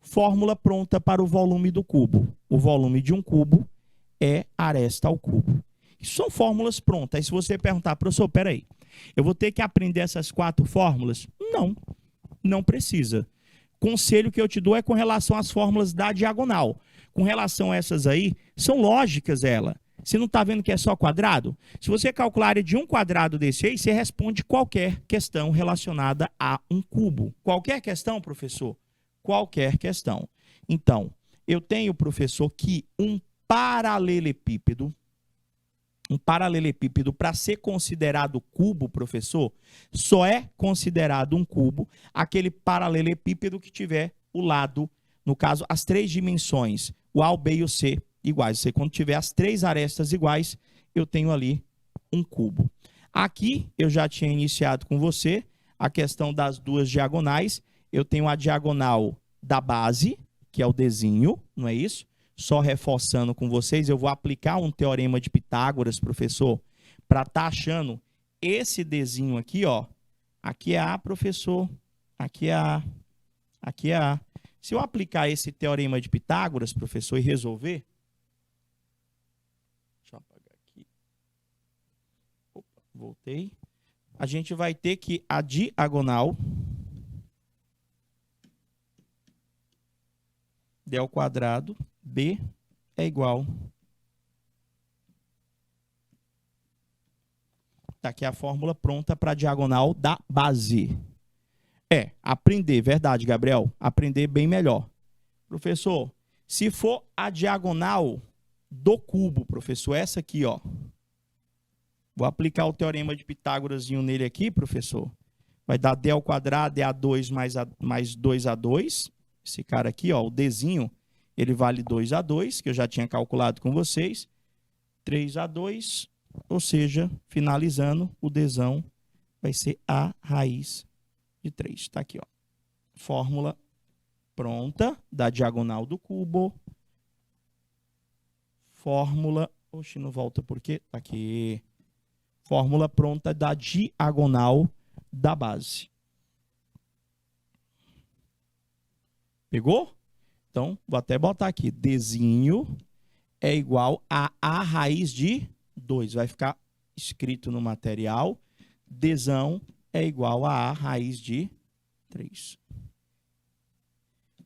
Fórmula pronta para o volume do cubo. O volume de um cubo é aresta ao cubo. Isso são fórmulas prontas. Aí se você perguntar, professor, peraí, eu vou ter que aprender essas 4 fórmulas? Não, não precisa. Conselho que eu te dou é com relação às fórmulas da diagonal. Com relação a essas aí, são lógicas elas. Você não está vendo que é só quadrado? Se você calcular a área de um quadrado desse aí, você responde qualquer questão relacionada a um cubo. Qualquer questão, professor? Qualquer questão. Então, eu tenho, professor, que um paralelepípedo, para ser considerado cubo, professor, só é considerado um cubo aquele paralelepípedo que tiver o lado, no caso, as 3 dimensões, o A, o B e o C iguais. Ou quando tiver as 3 arestas iguais, eu tenho ali um cubo. Aqui, eu já tinha iniciado com você a questão das 2 diagonais. Eu tenho a diagonal da base, que é o Dzinho, não é isso? Só reforçando com vocês, eu vou aplicar um teorema de Pitágoras, professor, para estar achando esse Dzinho aqui, ó. Aqui é A, professor. Aqui é A. Aqui é A. Se eu aplicar esse teorema de Pitágoras, professor, e resolver... Deixa eu apagar aqui. Opa, voltei. A gente vai ter que a diagonal D ao quadrado, B é igual. Está aqui a fórmula pronta para a diagonal da base. Aprender, verdade, Gabriel. Aprender bem melhor. Professor, se for a diagonal do cubo, professor, essa aqui, ó. Vou aplicar o teorema de Pitágoras nele aqui, professor. Vai dar D ao quadrado, A2 mais 2A2. Esse cara aqui, ó, o Dzinho, ele vale 2A2, que eu já tinha calculado com vocês. 3A2, ou seja, finalizando, o Dzão vai ser A raiz de 3. Está aqui, ó. Fórmula pronta da diagonal do cubo. fórmula... Oxe, não volta por quê? Tá aqui. Fórmula pronta da diagonal da base. Pegou? Então, vou até botar aqui. Dzinho é igual a A raiz de 2. Vai ficar escrito no material. Dzão é igual a A raiz de 3.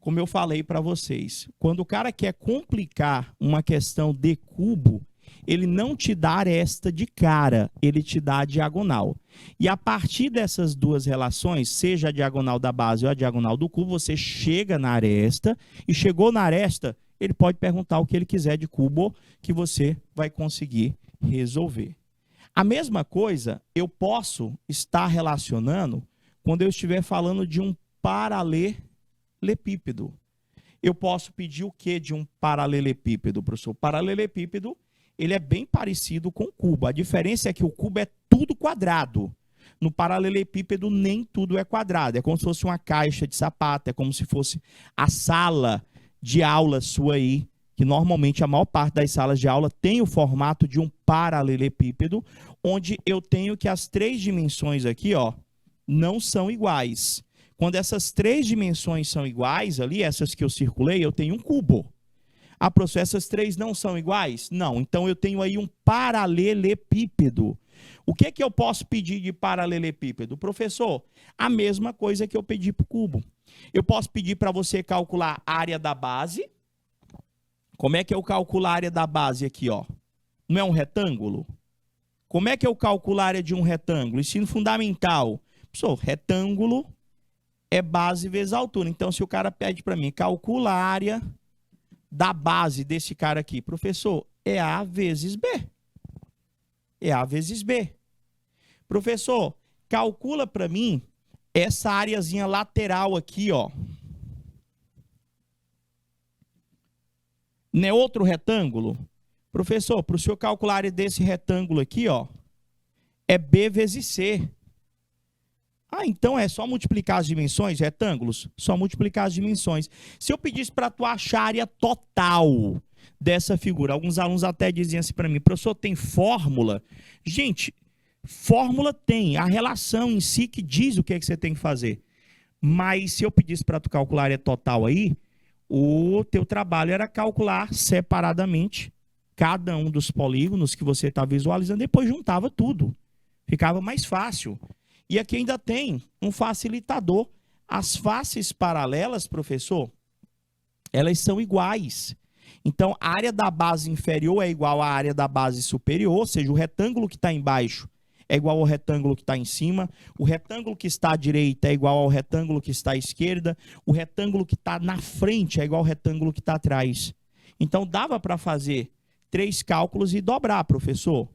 Como eu falei para vocês, quando o cara quer complicar uma questão de cubo, ele não te dá aresta de cara, ele te dá a diagonal. E a partir dessas duas relações, seja a diagonal da base ou a diagonal do cubo, você chega na aresta, e chegou na aresta, ele pode perguntar o que ele quiser de cubo, que você vai conseguir resolver. A mesma coisa eu posso estar relacionando quando eu estiver falando de um paralelepípedo. Eu posso pedir o que de um paralelepípedo, professor? O paralelepípedo, ele é bem parecido com o cubo. A diferença é que o cubo é tudo quadrado. No paralelepípedo, nem tudo é quadrado. É como se fosse uma caixa de sapato, é como se fosse a sala de aula sua aí, que normalmente a maior parte das salas de aula tem o formato de um paralelepípedo, onde eu tenho que as três dimensões aqui, ó, não são iguais. Quando essas três dimensões são iguais ali, essas que eu circulei, eu tenho um cubo. Ah, professor, essas três não são iguais? Não, então eu tenho aí um paralelepípedo. O que é que eu posso pedir de paralelepípedo? Professor, a mesma coisa que eu pedi para o cubo. Eu posso pedir para você calcular a área da base. Como é que eu calculo a área da base aqui, ó? Não é um retângulo? Como é que eu calculo a área de um retângulo? Ensino fundamental. Professor, retângulo é base vezes altura. Então, se o cara pede para mim, calcula a área da base desse cara aqui. Professor, é A vezes B. É A vezes B. Professor, calcula para mim essa areazinha lateral aqui, ó. Não é outro retângulo? Professor, para o senhor calcular a área desse retângulo aqui, ó, é B vezes C. Ah, então é só multiplicar as dimensões, retângulos? Só multiplicar as dimensões. Se eu pedisse para tu achar a área total dessa figura, alguns alunos até diziam assim para mim, professor, tem fórmula? Gente, fórmula tem, a relação em si que diz o que é que você tem que fazer. Mas se eu pedisse para tu calcular a área total aí, o teu trabalho era calcular separadamente cada um dos polígonos que você está visualizando, depois juntava tudo. Ficava mais fácil. E aqui ainda tem um facilitador. As faces paralelas, professor, elas são iguais. Então, a área da base inferior é igual à área da base superior, ou seja, o retângulo que está embaixo é igual ao retângulo que está em cima, o retângulo que está à direita é igual ao retângulo que está à esquerda, o retângulo que está na frente é igual ao retângulo que está atrás. Então, dava para fazer 3 cálculos e dobrar, professor.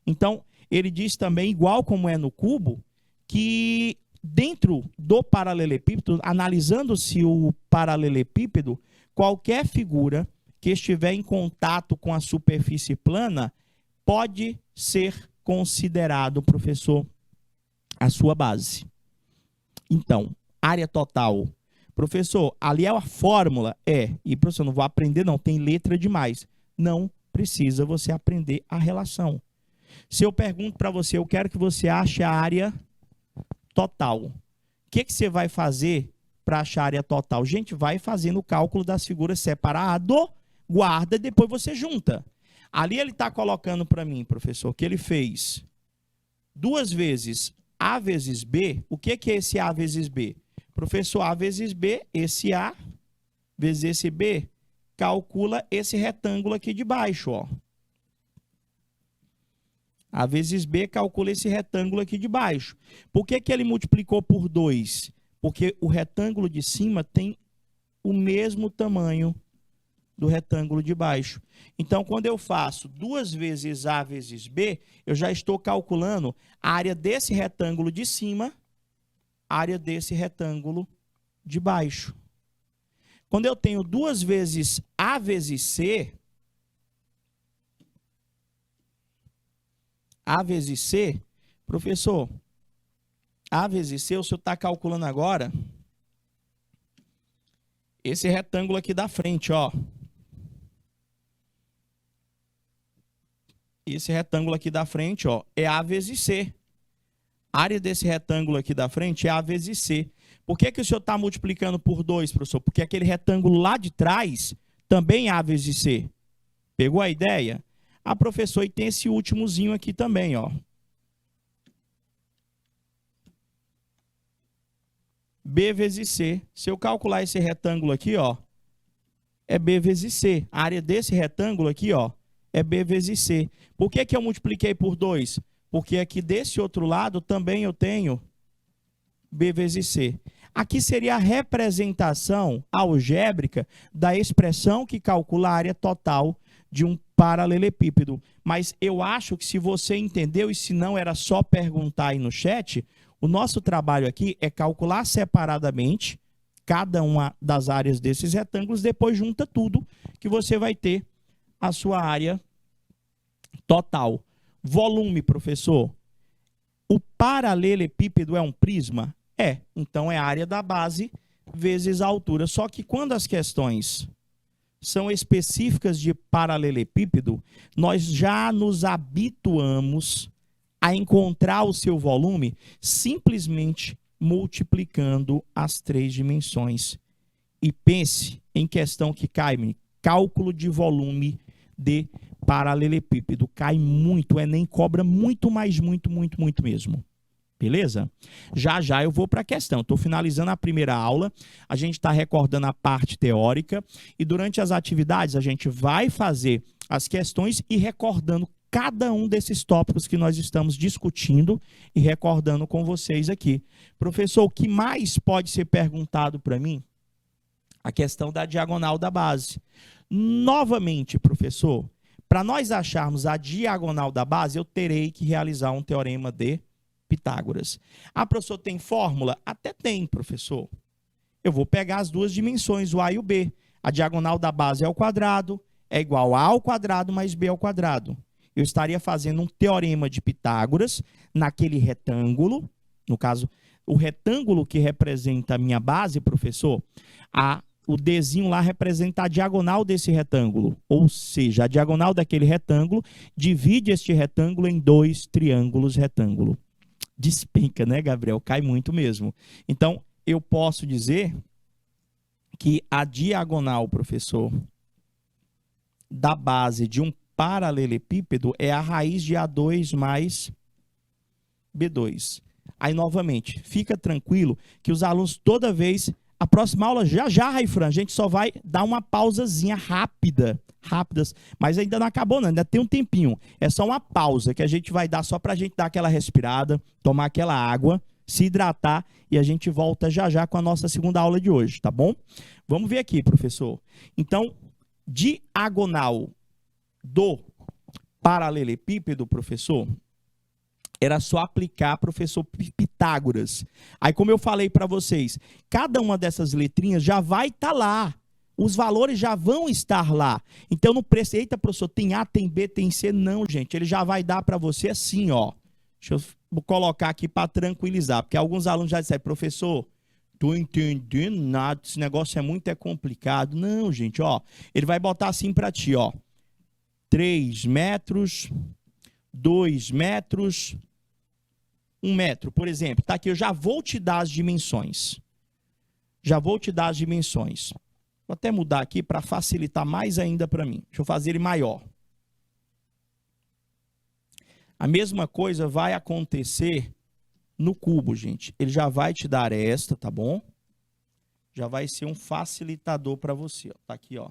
Então, ele diz também, igual como é no cubo, que dentro do paralelepípedo, analisando-se o paralelepípedo, qualquer figura que estiver em contato com a superfície plana pode ser considerado, professor, a sua base. Então, área total. Professor, ali é a fórmula? É. E, professor, não vou aprender não, tem letra demais. Não precisa você aprender a relação. Se eu pergunto para você, eu quero que você ache a área total. O que você vai fazer para achar a área total? Gente, vai fazendo o cálculo das figuras separado, guarda, depois você junta. Ali ele está colocando para mim, professor, que ele fez 2 vezes A vezes B. O que é esse A vezes B? Professor, A vezes B, esse A vezes esse B, calcula esse retângulo aqui de baixo, ó. A vezes B, calcula esse retângulo aqui de baixo. Por que ele multiplicou por 2? Porque o retângulo de cima tem o mesmo tamanho do retângulo de baixo. Então, quando eu faço 2 vezes A vezes B, eu já estou calculando a área desse retângulo de cima, a área desse retângulo de baixo. Quando eu tenho 2 vezes A vezes C, A vezes C, professor, A vezes C, o senhor está calculando agora esse retângulo aqui da frente, ó. esse retângulo aqui da frente, ó, é A vezes C. A área desse retângulo aqui da frente é A vezes C. Por que o senhor está multiplicando por 2, professor? Porque aquele retângulo lá de trás também é A vezes C. Pegou a ideia? Ah, professor, e tem esse últimozinho aqui também, ó. B vezes C. Se eu calcular esse retângulo aqui, ó, é B vezes C. A área desse retângulo aqui, ó, é B vezes C. Por que eu multipliquei por 2? Porque aqui desse outro lado também eu tenho B vezes C. Aqui seria a representação algébrica da expressão que calcula a área total de um paralelepípedo. Mas eu acho que se você entendeu e se não era só perguntar aí no chat, o nosso trabalho aqui é calcular separadamente cada uma das áreas desses retângulos, depois junta tudo que você vai ter a sua área total. Volume, professor. O paralelepípedo é um prisma? É. Então é a área da base vezes a altura. Só que quando as questões são específicas de paralelepípedo, nós já nos habituamos a encontrar o seu volume simplesmente multiplicando as 3 dimensões. E pense em questão que cai, cálculo de volume de paralelepípedo. Cai muito, nem cobra muito mais, muito mesmo. Beleza? Já já eu vou para a questão. Estou finalizando a primeira aula, a gente está recordando a parte teórica e durante as atividades a gente vai fazer as questões e recordando cada um desses tópicos que nós estamos discutindo e recordando com vocês aqui. Professor, o que mais pode ser perguntado para mim? A questão da diagonal da base. Novamente, professor, para nós acharmos a diagonal da base, eu terei que realizar um teorema de Pitágoras. Ah, professor, tem fórmula? Até tem, professor. Eu vou pegar as duas dimensões, o A e o B. A diagonal da base é ao quadrado, é igual a ao quadrado mais B ao quadrado. Eu estaria fazendo um teorema de Pitágoras naquele retângulo, no caso, o retângulo que representa a minha base, professor, o Dzinho lá representa a diagonal desse retângulo, ou seja, a diagonal daquele retângulo divide este retângulo em 2 triângulos retângulo. Despenca, né, Gabriel? Cai muito mesmo. Então, eu posso dizer que a diagonal, professor, da base de um paralelepípedo é a raiz de A2 mais B2. Aí, novamente, fica tranquilo que os alunos, toda vez, a próxima aula, já, Raifran, a gente só vai dar uma pausazinha rápidas, mas ainda não acabou, não, ainda tem um tempinho. É só uma pausa que a gente vai dar só para a gente dar aquela respirada, tomar aquela água, se hidratar e a gente volta já com a nossa segunda aula de hoje, tá bom? Vamos ver aqui, professor. Então, diagonal do paralelepípedo, professor, era só aplicar, professor, Pitágoras. Aí, como eu falei para vocês, cada uma dessas letrinhas já vai estar lá. Os valores já vão estar lá. Então, não precisa, eita, professor, tem A, tem B, tem C. Não, gente, ele já vai dar para você assim, ó. Deixa eu colocar aqui para tranquilizar, porque alguns alunos já disseram, professor, tô entendendo nada, esse negócio é muito complicado. Não, gente, ó, ele vai botar assim para ti, ó. 3 metros, 2 metros, 1 metro, por exemplo. Tá aqui, eu já vou te dar as dimensões. Vou até mudar aqui para facilitar mais ainda para mim. Deixa eu fazer ele maior. A mesma coisa vai acontecer no cubo, gente. Ele já vai te dar esta, tá bom? Já vai ser um facilitador para você. Ó. Tá aqui, ó.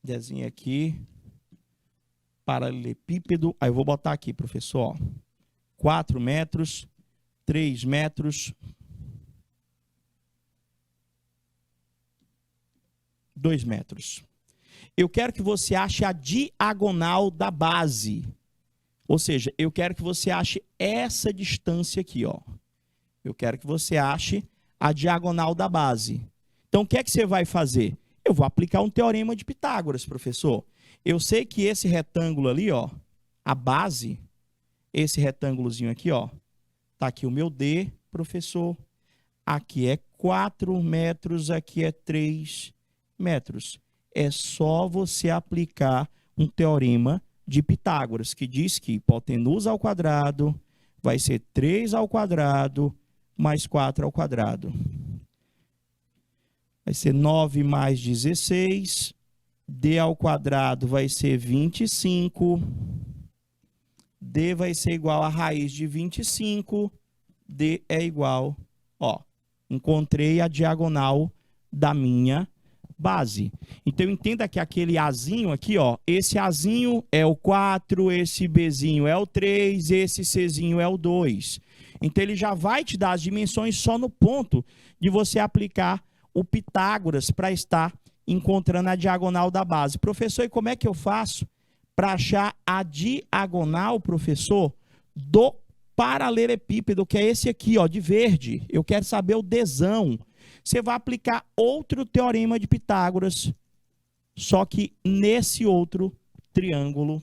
Desenho aqui. Paralelepípedo. Aí eu vou botar aqui, professor. Ó. 4 metros, 3 metros... 2 metros. Eu quero que você ache a diagonal da base. Ou seja, eu quero que você ache essa distância aqui, ó. Eu quero que você ache a diagonal da base. Então, o que é que você vai fazer? Eu vou aplicar um teorema de Pitágoras, professor. Eu sei que esse retângulo ali, ó, a base, esse retângulozinho aqui, ó, tá aqui o meu D, professor. Aqui é 4 metros, aqui é 3 metros. É só você aplicar um teorema de Pitágoras, que diz que hipotenusa ao quadrado vai ser 3 ao quadrado mais 4 ao quadrado. Vai ser 9 mais 16. D ao quadrado vai ser 25. D vai ser igual a raiz de 25. D é igual, ó, encontrei a diagonal da minha base. Então, entenda que aquele Azinho aqui, ó, esse Azinho é o 4, esse Bzinho é o 3, esse Czinho é o 2. Então, ele já vai te dar as dimensões só no ponto de você aplicar o Pitágoras para estar encontrando a diagonal da base. Professor, e como é que eu faço para achar a diagonal, professor, do paralelepípedo, que é esse aqui, ó, de verde? Eu quero saber o Dzão. Você vai aplicar outro teorema de Pitágoras, só que nesse outro triângulo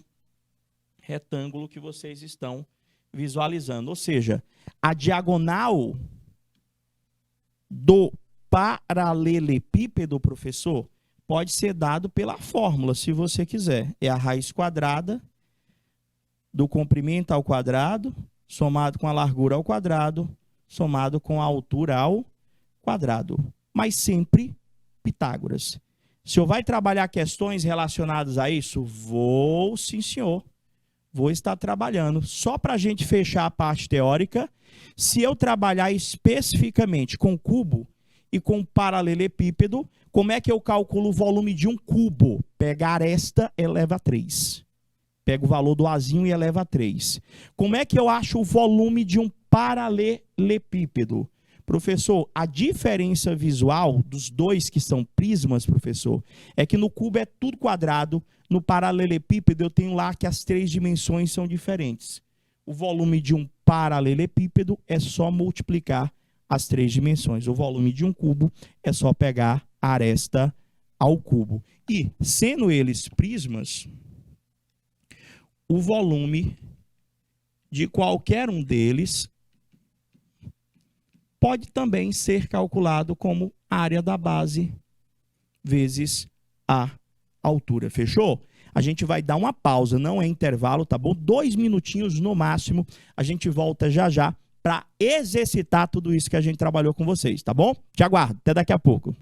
retângulo que vocês estão visualizando. Ou seja, a diagonal do paralelepípedo, professor, pode ser dado pela fórmula, se você quiser. É a raiz quadrada do comprimento ao quadrado, somado com a largura ao quadrado, somado com a altura ao quadrado. Mas sempre Pitágoras. O senhor vai trabalhar questões relacionadas a isso? Vou, sim, senhor. Vou estar trabalhando. Só para a gente fechar a parte teórica, se eu trabalhar especificamente com cubo e com paralelepípedo, como é que eu calculo o volume de um cubo? Pega a aresta, eleva a 3. Pega o valor do Azinho e eleva a 3. Como é que eu acho o volume de um paralelepípedo? Professor, a diferença visual dos dois que são prismas, professor, é que no cubo é tudo quadrado, no paralelepípedo eu tenho lá que as 3 dimensões são diferentes. O volume de um paralelepípedo é só multiplicar as 3 dimensões. O volume de um cubo é só pegar a aresta ao cubo. E, sendo eles prismas, o volume de qualquer um deles pode também ser calculado como área da base vezes a altura. Fechou? A gente vai dar uma pausa, não é intervalo, tá bom? 2 minutinhos no máximo. A gente volta já já para exercitar tudo isso que a gente trabalhou com vocês, tá bom? Te aguardo. Até daqui a pouco.